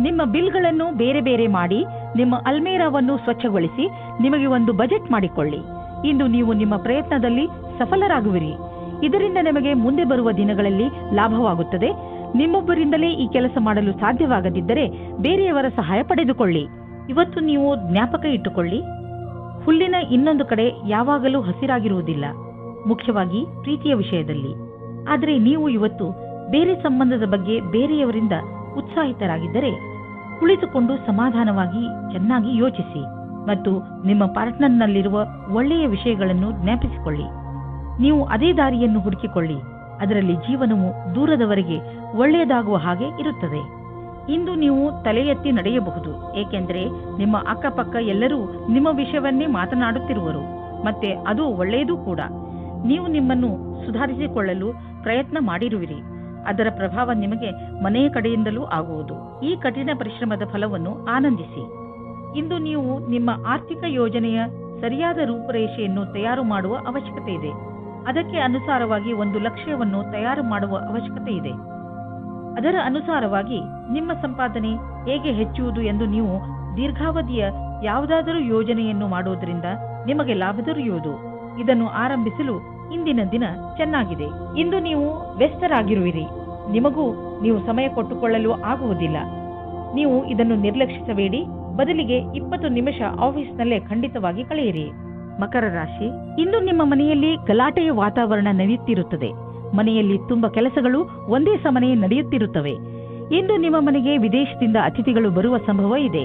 ನಿಮ್ಮ ಬಿಲ್ಗಳನ್ನು ಬೇರೆ ಬೇರೆ ಮಾಡಿ ನಿಮ್ಮ ಅಲ್ಮೇರಾವನ್ನು ಸ್ವಚ್ಛಗೊಳಿಸಿ ನಿಮಗೆ ಒಂದು ಬಜೆಟ್ ಮಾಡಿಕೊಳ್ಳಿ. ಇಂದು ನೀವು ನಿಮ್ಮ ಪ್ರಯತ್ನದಲ್ಲಿ ಸಫಲರಾಗುವಿರಿ. ಇದರಿಂದ ನಿಮಗೆ ಮುಂದೆ ಬರುವ ದಿನಗಳಲ್ಲಿ ಲಾಭವಾಗುತ್ತದೆ. ನಿಮ್ಮೊಬ್ಬರಿಂದಲೇ ಈ ಕೆಲಸ ಮಾಡಲು ಸಾಧ್ಯವಾಗದಿದ್ದರೆ ಬೇರೆಯವರ ಸಹಾಯ ಪಡೆದುಕೊಳ್ಳಿ. ಇವತ್ತು ನೀವು ಜ್ಞಾಪಕ ಇಟ್ಟುಕೊಳ್ಳಿ, ಹುಲ್ಲಿನ ಇನ್ನೊಂದು ಕಡೆ ಯಾವಾಗಲೂ ಹಸಿರಾಗಿರುವುದಿಲ್ಲ, ಮುಖ್ಯವಾಗಿ ಪ್ರೀತಿಯ ವಿಷಯದಲ್ಲಿ. ಆದರೆ ನೀವು ಇವತ್ತು ಬೇರೆ ಸಂಬಂಧದ ಬಗ್ಗೆ ಬೇರೆಯವರಿಂದ ಉತ್ಸಾಹಿತರಾಗಿದ್ದರೆ ಕುಳಿತುಕೊಂಡು ಸಮಾಧಾನವಾಗಿ ಚೆನ್ನಾಗಿ ಯೋಚಿಸಿ ಮತ್ತು ನಿಮ್ಮ ಪಾರ್ಟ್ನರ್ನಲ್ಲಿರುವ ಒಳ್ಳೆಯ ವಿಷಯಗಳನ್ನು ಜ್ಞಾಪಿಸಿಕೊಳ್ಳಿ. ನೀವು ಅದೇ ದಾರಿಯನ್ನು ಹುಡುಕಿಕೊಳ್ಳಿ. ಅದರಲ್ಲಿ ಜೀವನವು ದೂರದವರೆಗೆ ಒಳ್ಳೆಯದಾಗುವ ಹಾಗೆ ಇರುತ್ತದೆ. ಇಂದು ನೀವು ತಲೆ ಎತ್ತಿ ನಡೆಯಬಹುದು, ಏಕೆಂದರೆ ನಿಮ್ಮ ಅಕ್ಕಪಕ್ಕ ಎಲ್ಲರೂ ನಿಮ್ಮ ವಿಷಯವನ್ನೇ ಮಾತನಾಡುತ್ತಿರುವರು, ಮತ್ತೆ ಅದು ಒಳ್ಳೆಯದೂ ಕೂಡ. ನೀವು ನಿಮ್ಮನ್ನು ಸುಧಾರಿಸಿಕೊಳ್ಳಲು ಪ್ರಯತ್ನ ಮಾಡಿರುವಿರಿ. ಅದರ ಪ್ರಭಾವ ನಿಮಗೆ ಮನೆಯ ಕಡೆಯಿಂದಲೂ ಆಗುವುದು. ಈ ಕಠಿಣ ಪರಿಶ್ರಮದ ಫಲವನ್ನು ಆನಂದಿಸಿ. ಇಂದು ನೀವು ನಿಮ್ಮ ಆರ್ಥಿಕ ಯೋಜನೆಯ ಸರಿಯಾದ ರೂಪುರೇಷೆಯನ್ನು ತಯಾರು ಮಾಡುವ ಅವಶ್ಯಕತೆ ಇದೆ. ಅದಕ್ಕೆ ಅನುಸಾರವಾಗಿ ಒಂದು ಲಕ್ಷ್ಯವನ್ನು ತಯಾರು ಮಾಡುವ ಅವಶ್ಯಕತೆ ಇದೆ. ಅದರ ಅನುಸಾರವಾಗಿ ನಿಮ್ಮ ಸಂಪಾದನೆ ಹೇಗೆ ಹೆಚ್ಚುವುದು ಎಂದು ನೀವು ದೀರ್ಘಾವಧಿಯ ಯಾವುದಾದರೂ ಯೋಜನೆಯನ್ನು ಮಾಡುವುದರಿಂದ ನಿಮಗೆ ಲಾಭ ದೊರೆಯುವುದು. ಇದನ್ನು ಆರಂಭಿಸಲು ಇಂದಿನ ದಿನ ಚೆನ್ನಾಗಿದೆ. ಇಂದು ನೀವು ವ್ಯಸ್ತರಾಗಿರುವಿರಿ. ನಿಮಗೂ ನೀವು ಸಮಯ ಕೊಟ್ಟುಕೊಳ್ಳಲು ಆಗುವುದಿಲ್ಲ. ನೀವು ಇದನ್ನು ನಿರ್ಲಕ್ಷಿಸಬೇಡಿ. ಬದಲಿಗೆ 20 ನಿಮಿಷ ಆಫೀಸ್ನಲ್ಲೇ ಖಂಡಿತವಾಗಿ ಕಳೆಯಿರಿ. ಮಕರ ರಾಶಿ, ಇಂದು ನಿಮ್ಮ ಮನೆಯಲ್ಲಿ ಗಲಾಟೆಯ ವಾತಾವರಣ ನಡೆಯುತ್ತಿರುತ್ತದೆ. ಮನೆಯಲ್ಲಿ ತುಂಬಾ ಕೆಲಸಗಳು ಒಂದೇ ಸಮನೆ ನಡೆಯುತ್ತಿರುತ್ತವೆ. ಇಂದು ನಿಮ್ಮ ಮನೆಗೆ ವಿದೇಶದಿಂದ ಅತಿಥಿಗಳು ಬರುವ ಸಂಭವ ಇದೆ.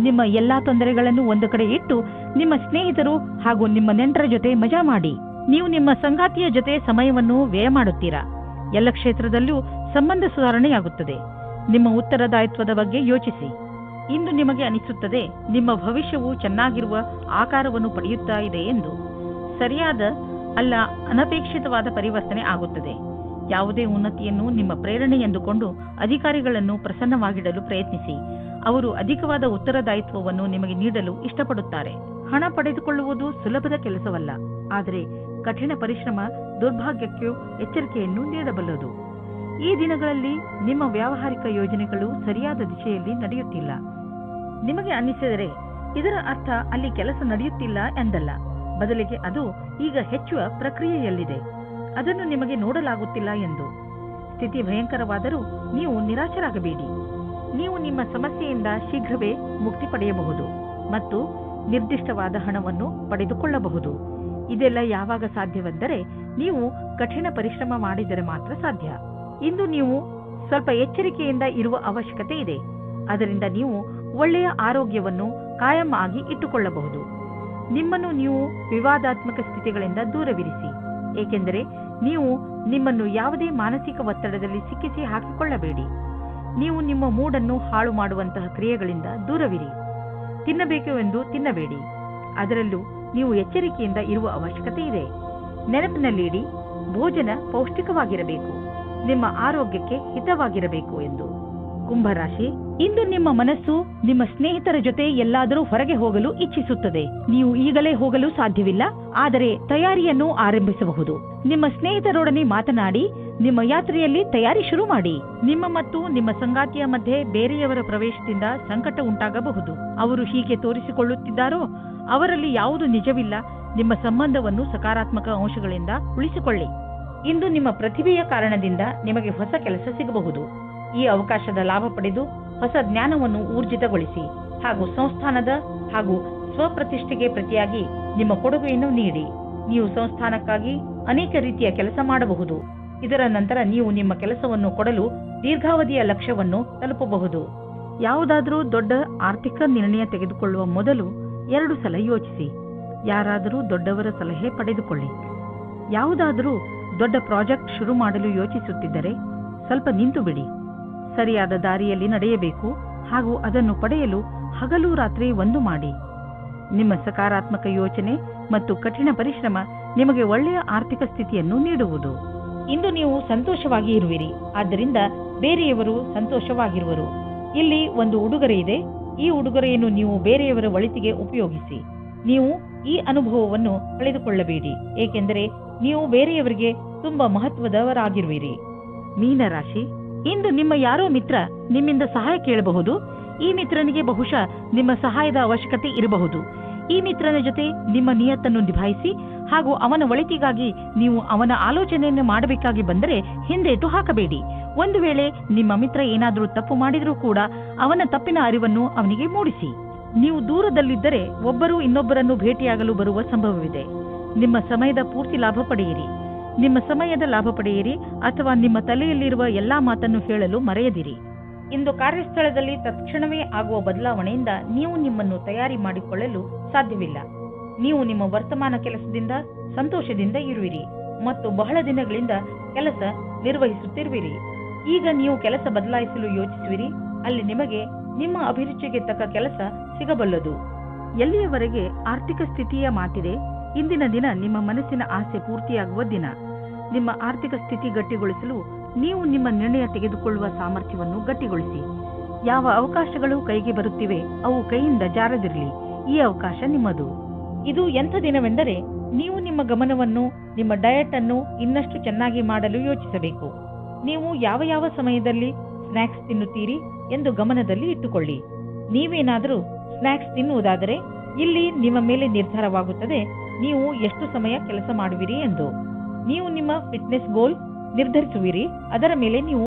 ನಿಮ್ಮ ಎಲ್ಲಾ ತೊಂದರೆಗಳನ್ನು ಒಂದು ಕಡೆ ಇಟ್ಟು ನಿಮ್ಮ ಸ್ನೇಹಿತರು ಹಾಗೂ ನಿಮ್ಮ ನೆಂಟರ ಜೊತೆ ಮಜಾ ಮಾಡಿ. ನೀವು ನಿಮ್ಮ ಸಂಗಾತಿಯ ಜೊತೆ ಸಮಯವನ್ನು ವ್ಯಯ ಮಾಡುತ್ತೀರಾ. ಎಲ್ಲ ಕ್ಷೇತ್ರದಲ್ಲೂ ಸಂಬಂಧ ಸುಧಾರಣೆಯಾಗುತ್ತದೆ. ನಿಮ್ಮ ಉತ್ತರದಾಯಿತ್ವದ ಬಗ್ಗೆ ಯೋಚಿಸಿ. ಇಂದು ನಿಮಗೆ ಅನಿಸುತ್ತದೆ ನಿಮ್ಮ ಭವಿಷ್ಯವು ಚೆನ್ನಾಗಿರುವ ಆಕಾರವನ್ನು ಪಡೆಯುತ್ತಾ ಇದೆ ಎಂದು. ಸರಿಯಾದ ಅಲ್ಲ ಅನಪೇಕ್ಷಿತವಾದ ಪರಿವರ್ತನೆ ಆಗುತ್ತದೆ. ಯಾವುದೇ ಉನ್ನತಿಯನ್ನು ನಿಮ್ಮ ಪ್ರೇರಣೆ ಎಂದುಕೊಂಡು ಅಧಿಕಾರಿಗಳನ್ನು ಪ್ರಸನ್ನವಾಗಿಡಲು ಪ್ರಯತ್ನಿಸಿ. ಅವರು ಅಧಿಕವಾದ ಉತ್ತರದಾಯಿತ್ವವನ್ನು ನಿಮಗೆ ನೀಡಲು ಇಷ್ಟಪಡುತ್ತಾರೆ. ಹಣ ಪಡೆದುಕೊಳ್ಳುವುದು ಸುಲಭದ ಕೆಲಸವಲ್ಲ, ಆದರೆ ಕಠಿಣ ಪರಿಶ್ರಮ ದುರ್ಭಾಗ್ಯಕ್ಕೂ ಎಚ್ಚರಿಕೆಯನ್ನು ನೀಡಬಲ್ಲದು. ಈ ದಿನಗಳಲ್ಲಿ ನಿಮ್ಮ ವ್ಯಾವಹಾರಿಕ ಯೋಜನೆಗಳು ಸರಿಯಾದ ದಿಶೆಯಲ್ಲಿ ನಡೆಯುತ್ತಿಲ್ಲ. ನಿಮಗೆ ಅನ್ನಿಸಿದರೆ ಇದರ ಅರ್ಥ ಅಲ್ಲಿ ಕೆಲಸ ನಡೆಯುತ್ತಿಲ್ಲ ಎಂದಲ್ಲ, ಬದಲಿಗೆ ಅದು ಈಗ ಹೆಚ್ಚುವ ಪ್ರಕ್ರಿಯೆಯಲ್ಲಿದೆ. ಅದನ್ನು ನಿಮಗೆ ನೋಡಲಾಗುತ್ತಿಲ್ಲ ಎಂದು. ಸ್ಥಿತಿ ಭಯಂಕರವಾದರೂ ನೀವು ನಿರಾಶರಾಗಬೇಡಿ. ನೀವು ನಿಮ್ಮ ಸಮಸ್ಯೆಯಿಂದ ಶೀಘ್ರವೇ ಮುಕ್ತಿ ಪಡೆಯಬಹುದು ಮತ್ತು ನಿರ್ದಿಷ್ಟವಾದ ಹಣವನ್ನು ಪಡೆದುಕೊಳ್ಳಬಹುದು. ಇದೆಲ್ಲ ಯಾವಾಗ ಸಾಧ್ಯವೆಂದರೆ ನೀವು ಕಠಿಣ ಪರಿಶ್ರಮ ಮಾಡಿದರೆ ಮಾತ್ರ ಸಾಧ್ಯ. ಇಂದು ನೀವು ಸ್ವಲ್ಪ ಎಚ್ಚರಿಕೆಯಿಂದ ಇರುವ ಅವಶ್ಯಕತೆ ಇದೆ. ಅದರಿಂದ ನೀವು ಒಳ್ಳೆಯ ಆರೋಗ್ಯವನ್ನು ಕಾಯಂ ಆಗಿ ಇಟ್ಟುಕೊಳ್ಳಬಹುದು. ನಿಮ್ಮನ್ನು ನೀವು ವಿವಾದಾತ್ಮಕ ಸ್ಥಿತಿಗಳಿಂದ ದೂರವಿರಿಸಿ, ಏಕೆಂದರೆ ನೀವು ನಿಮ್ಮನ್ನು ಯಾವುದೇ ಮಾನಸಿಕ ಒತ್ತಡದಲ್ಲಿ ಸಿಕ್ಕಿಸಿ ಹಾಕಿಕೊಳ್ಳಬೇಡಿ. ನೀವು ನಿಮ್ಮ ಮೂಡನ್ನು ಹಾಳು ಮಾಡುವಂತಹ ಕ್ರಿಯೆಗಳಿಂದ ದೂರವಿರಿ. ತಿನ್ನಬೇಕು ಎಂದು ತಿನ್ನಬೇಡಿ. ಅದರಲ್ಲೂ ನೀವು ಎಚ್ಚರಿಕೆಯಿಂದ ಇರುವ ಅವಶ್ಯಕತೆ ಇದೆ. ನೆನಪಿನಲ್ಲಿಡಿ, ಭೋಜನ ಪೌಷ್ಟಿಕವಾಗಿರಬೇಕು, ನಿಮ್ಮ ಆರೋಗ್ಯಕ್ಕೆ ಹಿತವಾಗಿರಬೇಕು ಎಂದು. ಕುಂಭರಾಶಿ, ಇಂದು ನಿಮ್ಮ ಮನಸ್ಸು ನಿಮ್ಮ ಸ್ನೇಹಿತರ ಜೊತೆ ಎಲ್ಲಾದರೂ ಹೊರಗೆ ಹೋಗಲು ಇಚ್ಛಿಸುತ್ತದೆ. ನೀವು ಈಗಲೇ ಹೋಗಲು ಸಾಧ್ಯವಿಲ್ಲ, ಆದರೆ ತಯಾರಿಯನ್ನು ಆರಂಭಿಸಬಹುದು. ನಿಮ್ಮ ಸ್ನೇಹಿತರೊಡನೆ ಮಾತನಾಡಿ ನಿಮ್ಮ ಯಾತ್ರೆಯಲ್ಲಿ ತಯಾರಿ ಶುರು ಮಾಡಿ. ನಿಮ್ಮ ಮತ್ತು ನಿಮ್ಮ ಸಂಗಾತಿಯ ಮಧ್ಯೆ ಬೇರೆಯವರ ಪ್ರವೇಶದಿಂದ ಸಂಕಟ ಉಂಟಾಗಬಹುದು. ಅವರು ಹೀಗೆ ತೋರಿಸಿಕೊಳ್ಳುತ್ತಿದ್ದಾರೋ ಅವರಲ್ಲಿ ಯಾವುದು ನಿಜವಿಲ್ಲ. ನಿಮ್ಮ ಸಂಬಂಧವನ್ನು ಸಕಾರಾತ್ಮಕ ಅಂಶಗಳಿಂದ ಉಳಿಸಿಕೊಳ್ಳಿ. ಇಂದು ನಿಮ್ಮ ಪ್ರತಿಭೆಯ ಕಾರಣದಿಂದ ನಿಮಗೆ ಹೊಸ ಕೆಲಸ ಸಿಗಬಹುದು. ಈ ಅವಕಾಶದ ಲಾಭ ಪಡೆದು ಹೊಸ ಜ್ಞಾನವನ್ನು ಊರ್ಜಿತಗೊಳಿಸಿ ಹಾಗೂ ಸಂಸ್ಥಾನದ ಹಾಗೂ ಸ್ವಪ್ರತಿಷ್ಠೆಗೆ ಪ್ರತಿಯಾಗಿ ನಿಮ್ಮ ಕೊಡುಗೆಯನ್ನು ನೀಡಿ. ನೀವು ಸಂಸ್ಥಾನಕ್ಕಾಗಿ ಅನೇಕ ರೀತಿಯ ಕೆಲಸ ಮಾಡಬಹುದು. ಇದರ ನಂತರ ನೀವು ನಿಮ್ಮ ಕೆಲಸವನ್ನು ಕೊಡಲು ದೀರ್ಘಾವಧಿಯ ಲಕ್ಷ್ಯವನ್ನು ತಲುಪಬಹುದು. ಯಾವುದಾದರೂ ದೊಡ್ಡ ಆರ್ಥಿಕ ನಿರ್ಣಯ ತೆಗೆದುಕೊಳ್ಳುವ ಮೊದಲು 2 ಸಲ ಯೋಚಿಸಿ. ಯಾರಾದರೂ ದೊಡ್ಡವರ ಸಲಹೆ ಪಡೆದುಕೊಳ್ಳಿ. ಯಾವುದಾದರೂ ದೊಡ್ಡ ಪ್ರಾಜೆಕ್ಟ್ ಶುರು ಮಾಡಲು ಯೋಚಿಸುತ್ತಿದ್ದರೆ ಸ್ವಲ್ಪ ನಿಂತು ಬಿಡಿ. ಸರಿಯಾದ ದಾರಿಯಲ್ಲಿ ನಡೆಯಬೇಕು ಹಾಗೂ ಅದನ್ನು ಪಡೆಯಲು ಹಗಲು ರಾತ್ರಿ ಒಂದು ಮಾಡಿ. ನಿಮ್ಮ ಸಕಾರಾತ್ಮಕ ಯೋಚನೆ ಮತ್ತು ಕಠಿಣ ಪರಿಶ್ರಮ ನಿಮಗೆ ಒಳ್ಳೆಯ ಆರ್ಥಿಕ ಸ್ಥಿತಿಯನ್ನು ನೀಡುವುದು. ಇಂದು ನೀವು ಸಂತೋಷವಾಗಿ ಇರುವಿರಿ, ಆದ್ದರಿಂದ ಬೇರೆಯವರು ಸಂತೋಷವಾಗಿರುವರು. ಇಲ್ಲಿ ಒಂದು ಉಡುಗೊರೆ ಇದೆ. ಈ ಉಡುಗೊರೆಯನ್ನು ನೀವು ಬೇರೆಯವರ ಒಳಿತಿಗೆ ಉಪಯೋಗಿಸಿ. ನೀವು ಈ ಅನುಭವವನ್ನು ಕಳೆದುಕೊಳ್ಳಬೇಡಿ, ಏಕೆಂದರೆ ನೀವು ಬೇರೆಯವರಿಗೆ ತುಂಬಾ ಮಹತ್ವದವರಾಗಿರುವಿರಿ. ಮೀನರಾಶಿ, ಇಂದು ನಿಮ್ಮ ಯಾರೋ ಮಿತ್ರ ನಿಮ್ಮಿಂದ ಸಹಾಯ ಕೇಳಬಹುದು. ಈ ಮಿತ್ರನಿಗೆ ಬಹುಶಃ ನಿಮ್ಮ ಸಹಾಯದ ಅವಶ್ಯಕತೆ ಇರಬಹುದು. ಈ ಮಿತ್ರನ ಜೊತೆ ನಿಮ್ಮ ನಿಯತ್ತನ್ನು ನಿಭಾಯಿಸಿ ಹಾಗೂ ಅವನ ಒಳಿತಿಗಾಗಿ ನೀವು ಅವನ ಆಲೋಚನೆಯನ್ನು ಮಾಡಬೇಕಾಗಿ ಬಂದರೆ ಹಿಂದೇಟು ಹಾಕಬೇಡಿ. ಒಂದು ವೇಳೆ ನಿಮ್ಮ ಮಿತ್ರ ಏನಾದರೂ ತಪ್ಪು ಮಾಡಿದರೂ ಕೂಡ ಅವನ ತಪ್ಪಿನ ಅರಿವನ್ನು ಅವನಿಗೆ ಮೂಡಿಸಿ. ನೀವು ದೂರದಲ್ಲಿದ್ದರೆ ಒಬ್ಬರು ಇನ್ನೊಬ್ಬರನ್ನು ಭೇಟಿಯಾಗಲು ಬರುವ ಸಂಭವವಿದೆ. ನಿಮ್ಮ ಸಮಯದ ಪೂರ್ತಿ ಲಾಭ ಪಡೆಯಿರಿ. ನಿಮ್ಮ ಸಮಯದ ಲಾಭ ಪಡೆಯಿರಿ ಅಥವಾ ನಿಮ್ಮ ತಲೆಯಲ್ಲಿರುವ ಎಲ್ಲಾ ಮಾತನ್ನು ಹೇಳಲು ಮರೆಯದಿರಿ. ಇಂದು ಕಾರ್ಯಸ್ಥಳದಲ್ಲಿ ತಕ್ಷಣವೇ ಆಗುವ ಬದಲಾವಣೆಯಿಂದ ನೀವು ನಿಮ್ಮನ್ನು ತಯಾರಿ ಮಾಡಿಕೊಳ್ಳಲು ಸಾಧ್ಯವಿಲ್ಲ. ನೀವು ನಿಮ್ಮ ವರ್ತಮಾನ ಕೆಲಸದಿಂದ ಸಂತೋಷದಿಂದ ಇರುವಿರಿ ಮತ್ತು ಬಹಳ ದಿನಗಳಿಂದ ಕೆಲಸ ನಿರ್ವಹಿಸುತ್ತಿರುವಿರಿ. ಈಗ ನೀವು ಕೆಲಸ ಬದಲಾಯಿಸಲು ಯೋಚಿಸುವಿರಿ. ಅಲ್ಲಿ ನಿಮಗೆ ನಿಮ್ಮ ಅಭಿರುಚಿಗೆ ತಕ್ಕ ಕೆಲಸ ಸಿಗಬಲ್ಲದು. ಎಲ್ಲಿಯವರೆಗೆ ಆರ್ಥಿಕ ಸ್ಥಿತಿಯ ಮಾತಿದೆ, ಇಂದಿನ ದಿನ ನಿಮ್ಮ ಮನಸ್ಸಿನ ಆಸೆ ಪೂರ್ತಿಯಾಗುವ ದಿನ. ನಿಮ್ಮ ಆರ್ಥಿಕ ಸ್ಥಿತಿ ಗಟ್ಟಿಗೊಳಿಸಲು ನೀವು ನಿಮ್ಮ ನಿರ್ಣಯ ತೆಗೆದುಕೊಳ್ಳುವ ಸಾಮರ್ಥ್ಯವನ್ನು ಗಟ್ಟಿಗೊಳಿಸಿ. ಯಾವ ಅವಕಾಶಗಳು ಕೈಗೆ ಬರುತ್ತಿವೆ ಅವು ಕೈಯಿಂದ ಜಾರದಿರಲಿ. ಈ ಅವಕಾಶ ನಿಮ್ಮದು. ಇದು ಎಂಥ ದಿನವೆಂದರೆ ನೀವು ನಿಮ್ಮ ಗಮನವನ್ನು ನಿಮ್ಮ ಡಯಟ್ ಅನ್ನು ಇನ್ನಷ್ಟು ಚೆನ್ನಾಗಿ ಮಾಡಲು ಯೋಚಿಸಬೇಕು. ನೀವು ಯಾವ ಯಾವ ಸಮಯದಲ್ಲಿ ಸ್ನ್ಯಾಕ್ಸ್ ತಿನ್ನುತ್ತೀರಿ ಎಂದು ಗಮನದಲ್ಲಿ ಇಟ್ಟುಕೊಳ್ಳಿ. ನೀವೇನಾದರೂ ಸ್ನ್ಯಾಕ್ಸ್ ತಿನ್ನುವುದಾದರೆ ಇಲ್ಲಿ ನಿಮ್ಮ ಮೇಲೆ ನಿರ್ಧಾರವಾಗುತ್ತದೆ ನೀವು ಎಷ್ಟು ಸಮಯ ಕೆಲಸ ಮಾಡುವಿರಿ ಎಂದು. ನೀವು ನಿಮ್ಮ ಫಿಟ್ನೆಸ್ ಗೋಲ್ ನಿರ್ಧರಿಸುವಿರಿ. ಅದರ ಮೇಲೆ ನೀವು